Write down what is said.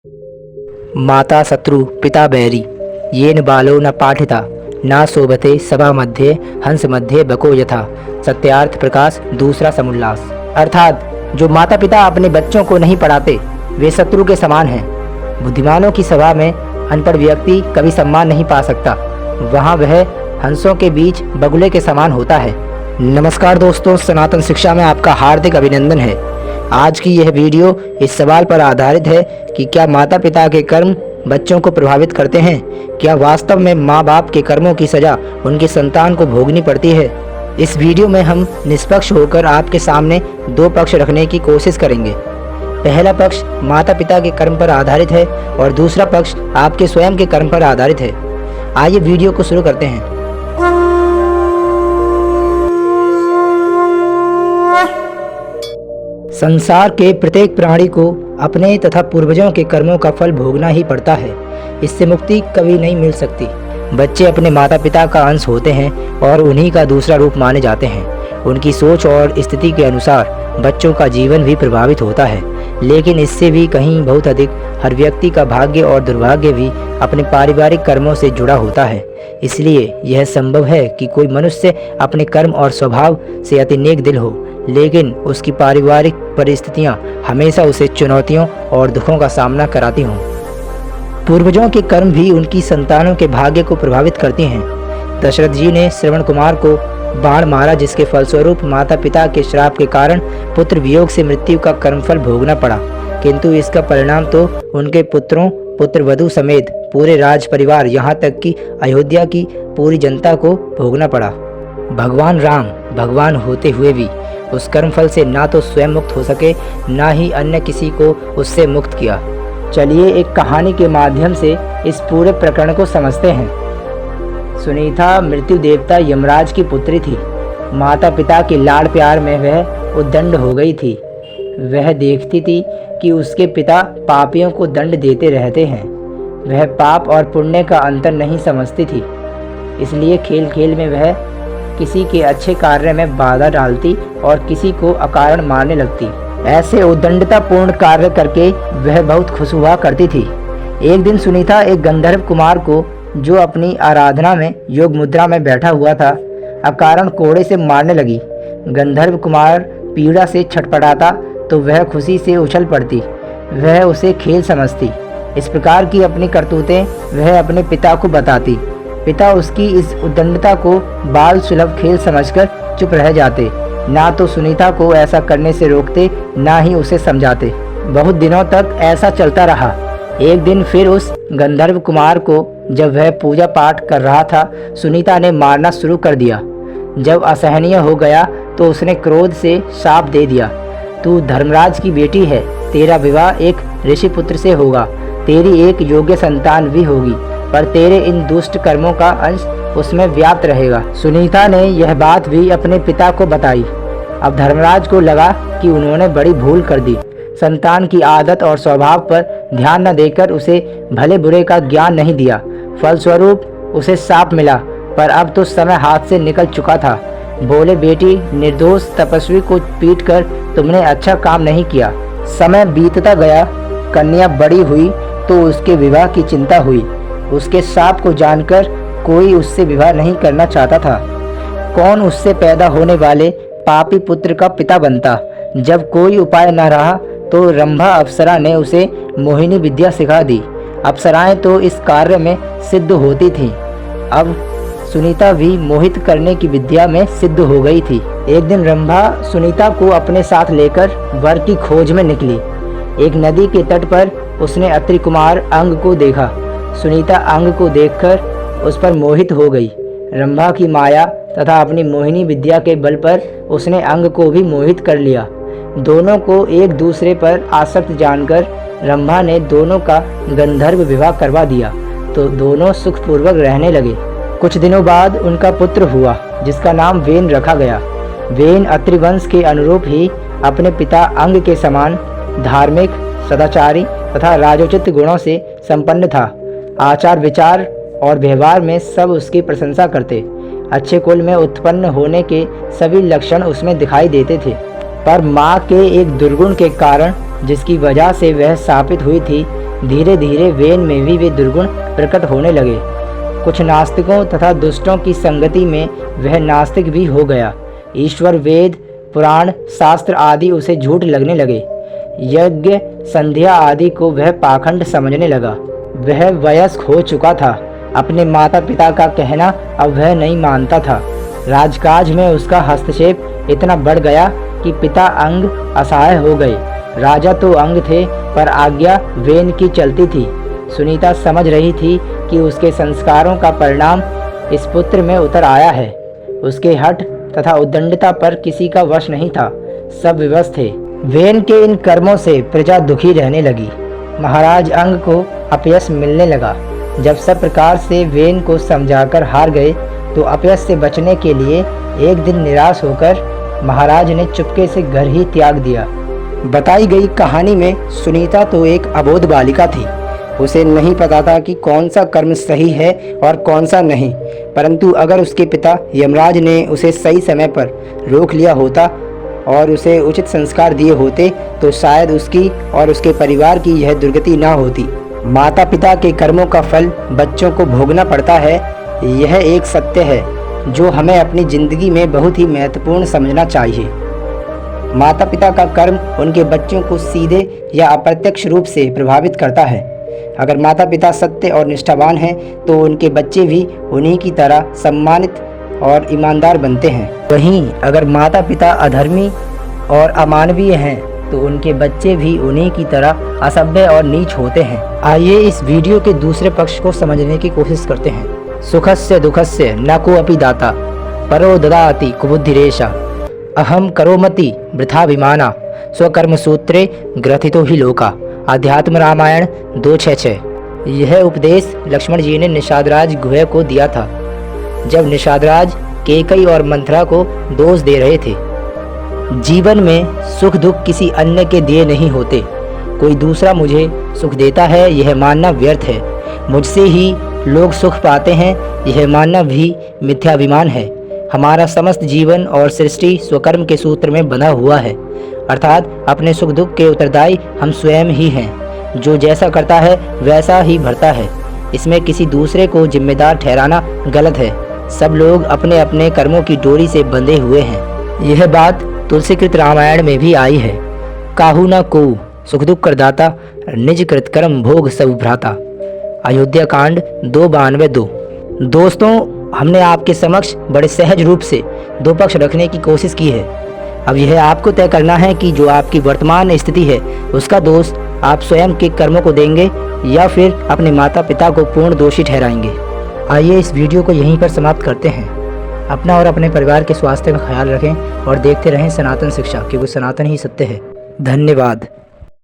माता शत्रु पिता बैरी येन बालो न पाठिता न शोभते सभा मध्य हंस मध्य बको यथा। सत्यार्थ प्रकाश दूसरा समुल्लास। अर्थात जो माता पिता अपने बच्चों को नहीं पढ़ाते वे शत्रु के समान हैं। बुद्धिमानों की सभा में अनपढ़ व्यक्ति कभी सम्मान नहीं पा सकता, वहाँ वह हंसों के बीच बगुले के समान होता है। नमस्कार दोस्तों, सनातन शिक्षा में आपका हार्दिक अभिनंदन है। आज की यह वीडियो इस सवाल पर आधारित है कि क्या माता पिता के कर्म बच्चों को प्रभावित करते हैं? क्या वास्तव में माँ बाप के कर्मों की सजा उनकी संतान को भोगनी पड़ती है? इस वीडियो में हम निष्पक्ष होकर आपके सामने दो पक्ष रखने की कोशिश करेंगे। पहला पक्ष माता पिता के कर्म पर आधारित है और दूसरा पक्ष आपके स्वयं के कर्म पर आधारित है। आइए वीडियो को शुरू करते हैं। संसार के प्रत्येक प्राणी को अपने तथा पूर्वजों के कर्मों का फल भोगना ही पड़ता है। इससे मुक्ति कभी नहीं मिल सकती। बच्चे अपने माता पिता का अंश होते हैं और उन्हीं का दूसरा रूप माने जाते हैं। उनकी सोच और स्थिति के अनुसार बच्चों का जीवन भी प्रभावित होता है, लेकिन इससे भी कहीं बहुत अधिक हर व्यक्ति का भाग्य और दुर्भाग्य भी अपने पारिवारिक कर्मों से जुड़ा होता है। इसलिए यह संभव है कि कोई मनुष्य अपने कर्म और स्वभाव से अति नेक दिल हो, लेकिन उसकी पारिवारिक परिस्थितियां हमेशा उसे चुनौतियों और दुखों का सामना कराती हों। पूर्वजों के कर्म भी उनकी संतानों के भाग्य को प्रभावित करती हैं। दशरथ जी ने श्रवण कुमार को बाण मारा, जिसके फलस्वरूप माता पिता के श्राप के कारण पुत्र वियोग से मृत्यु का कर्मफल भोगना पड़ा, किंतु इसका परिणाम तो उनके पुत्रों पुत्रवधू समेत पूरे राज परिवार यहाँ तक कि अयोध्या की पूरी जनता को भोगना पड़ा। भगवान राम भगवान होते हुए भी उस कर्मफल से ना तो स्वयं मुक्त हो सके, ना ही अन्य किसी को उससे मुक्त किया। चलिए एक कहानी के माध्यम से इस पूरे प्रकरण को समझते हैं। सुनीता मृत्यु देवता यमराज की पुत्री थी। माता पिता के लाड़ प्यार में वह उद्दंड हो गई थी। वह देखती थी कि उसके पिता पापियों को दंड देते रहते हैं। वह पाप और पुण्य का अंतर नहीं समझती थी, इसलिए खेल खेल में वह किसी के अच्छे कार्य में बाधा डालती और किसी को अकारण मारने लगती। ऐसे उद्दंडतापूर्ण कार्य करके वह बहुत खुश हुआ करती थी। एक दिन सुनीता एक गंधर्व कुमार को, जो अपनी आराधना में योग मुद्रा में बैठा हुआ था, अकारण कोड़े से मारने लगी। गंधर्व कुमार पीड़ा से छटपटाता तो वह खुशी से उछल पड़ती। वह उसे खेल समझती। इस प्रकार की अपनी करतूतें वह अपने पिता को बताती। पिता उसकी इस उद्दंडता को बाल सुलभ खेल समझकर चुप रह जाते। ना तो सुनीता को ऐसा करने से रोकते, ना ही उसे समझाते। बहुत दिनों तक ऐसा चलता रहा। एक दिन फिर उस गंधर्व कुमार को, जब वह पूजा पाठ कर रहा था, सुनीता ने मारना शुरू कर दिया। जब असहनीय हो गया तो उसने क्रोध से शाप दे दिया, तू धर्मराज की बेटी है, तेरा विवाह एक ऋषि पुत्र से होगा, तेरी एक योग्य संतान भी होगी, पर तेरे इन दुष्ट कर्मों का अंश उसमें व्याप्त रहेगा। सुनीता ने यह बात भी अपने पिता को बताई। अब धर्मराज को लगा कि उन्होंने बड़ी भूल कर दी। संतान की आदत और स्वभाव पर ध्यान न देकर उसे भले बुरे का ज्ञान नहीं दिया। फलस्वरूप उसे शाप मिला, पर अब तो समय हाथ से निकल चुका था। बोले, बेटी, निर्दोष तपस्वी को पीटकर तुमने अच्छा काम नहीं किया। समय बीतता गया, कन्या बड़ी हुई तो उसके विवाह की चिंता हुई। उसके शाप को जानकर कोई उससे विवाह नहीं करना चाहता था। कौन उससे पैदा होने वाले पापी पुत्र का पिता बनता? जब कोई उपाय न रहा तो रंभा अप्सरा ने उसे मोहिनी विद्या सिखा दी। अप्सराएं तो इस कार्य में सिद्ध होती थीं। अब सुनीता भी मोहित करने की विद्या में सिद्ध हो गई थी। एक दिन रंभा सुनीता को अपने साथ लेकर वर की खोज में निकली। एक नदी के तट पर उसने अत्रि कुमार अंग को देखा। सुनीता अंग को देखकर उस पर मोहित हो गई। रंभा की माया तथा अपनी मोहिनी विद्या के बल पर उसने अंग को भी मोहित कर लिया। दोनों को एक दूसरे पर आसक्त जानकर रंभा ने दोनों का गंधर्व विवाह करवा दिया, तो दोनों सुखपूर्वक रहने लगे। कुछ दिनों बाद उनका पुत्र हुआ, जिसका नाम वेन रखा गया। वेन अत्रि वंश के अनुरूप ही अपने पिता अंग के समान धार्मिक, सदाचारी तथा राजोचित गुणों से संपन्न था। आचार विचार और व्यवहार में सब उसकी प्रशंसा करते। अच्छे कुल में उत्पन्न होने के सभी लक्षण उसमें दिखाई देते थे। पर माँ के एक दुर्गुण के कारण, जिसकी वजह से वह शापित हुई थी, धीरे धीरे वेन में भी वे दुर्गुण प्रकट होने लगे। कुछ नास्तिकों तथा दुष्टों की संगति में वह नास्तिक भी हो गया। ईश्वर, वेद, पुराण, शास्त्र आदि उसे झूठ लगने लगे। यज्ञ, संध्या आदि को वह पाखंड समझने लगा। वह वयस्क हो चुका था। अपने माता पिता का कहना अब वह नहीं मानता था। राजकाज में उसका हस्तक्षेप इतना बढ़ गया कि पिता अंग असहाय हो गए। राजा तो अंग थे, पर आज्ञा वेन की चलती थी। सुनीता समझ रही थी कि उसके संस्कारों का परिणाम इस पुत्र में उतर आया है। उसके हठ तथा उद्दंडता पर किसी का वश नहीं था, सब विवश थे। वेन के इन कर्मों से प्रजा दुखी रहने लगी। महाराज अंग को अपयश मिलने लगा। जब सब प्रकार से वेन को समझाकर हार गए तो अपयश से बचने के लिए एक दिन निराश होकर महाराज ने चुपके से घर ही त्याग दिया। बताई गई कहानी में सुनीता तो एक अबोध बालिका थी। उसे नहीं पता था कि कौन सा कर्म सही है और कौन सा नहीं, परंतु अगर उसके पिता यमराज ने उसे सही समय पर रोक लिया होता और उसे उचित संस्कार दिए होते तो शायद उसकी और उसके परिवार की यह दुर्गति ना होती। माता पिता के कर्मों का फल बच्चों को भोगना पड़ता है, यह एक सत्य है जो हमें अपनी ज़िंदगी में बहुत ही महत्वपूर्ण समझना चाहिए। माता पिता का कर्म उनके बच्चों को सीधे या अप्रत्यक्ष रूप से प्रभावित करता है। अगर माता पिता सत्य और निष्ठावान हैं तो उनके बच्चे भी उन्हीं की तरह सम्मानित और ईमानदार बनते हैं। वहीं अगर माता पिता अधर्मी और अमानवीय हैं तो उनके बच्चे भी उन्हीं की तरह असभ्य और नीच होते हैं। आइए इस वीडियो के दूसरे पक्ष को समझने की कोशिश करते हैं। सुखस्य दुखस्य न कोऽपि दाता परो ददाति कुबुद्धिरेषा अहम करोमति वृथा विमाना स्वकर्म सूत्रे ग्रथितो ही लोका। आध्यात्म रामायण 2:6। यह उपदेश लक्ष्मण जी ने निषादराज गुह को दिया था जब निषादराज केकई और मंथरा को दोष दे रहे थे। जीवन में सुख दुख किसी अन्य के दिए नहीं होते। कोई दूसरा मुझे सुख देता है यह मानना व्यर्थ है। मुझसे ही लोग सुख पाते हैं यह मानना भी मिथ्याभिमान है। हमारा समस्त जीवन और सृष्टि स्वकर्म के सूत्र में बंधा हुआ है, अर्थात अपने सुख दुख के उत्तरदायी हम स्वयं ही हैं। जो जैसा करता है वैसा ही भरता है। इसमें किसी दूसरे को जिम्मेदार ठहराना गलत है। सब लोग अपने अपने कर्मों की डोरी से बंधे हुए हैं। यह बात तुलसीकृत रामायण में भी आई है। काहू न को सुख दुख करदाता निज कृत कर्म भोग सब भ्राता। अयोध्या कांड 2:92। दोस्तों, हमने आपके समक्ष बड़े सहज रूप से दो पक्ष रखने की कोशिश की है। अब यह आपको तय करना है कि जो आपकी वर्तमान स्थिति है उसका दोष आप स्वयं के कर्मों को देंगे या फिर अपने माता पिता को पूर्ण दोषी ठहराएंगे। आइए इस वीडियो को यहीं पर समाप्त करते हैं। अपना और अपने परिवार के स्वास्थ्य का ख्याल रखें और देखते रहें सनातन शिक्षा, क्योंकि सनातन ही सत्य है। धन्यवाद।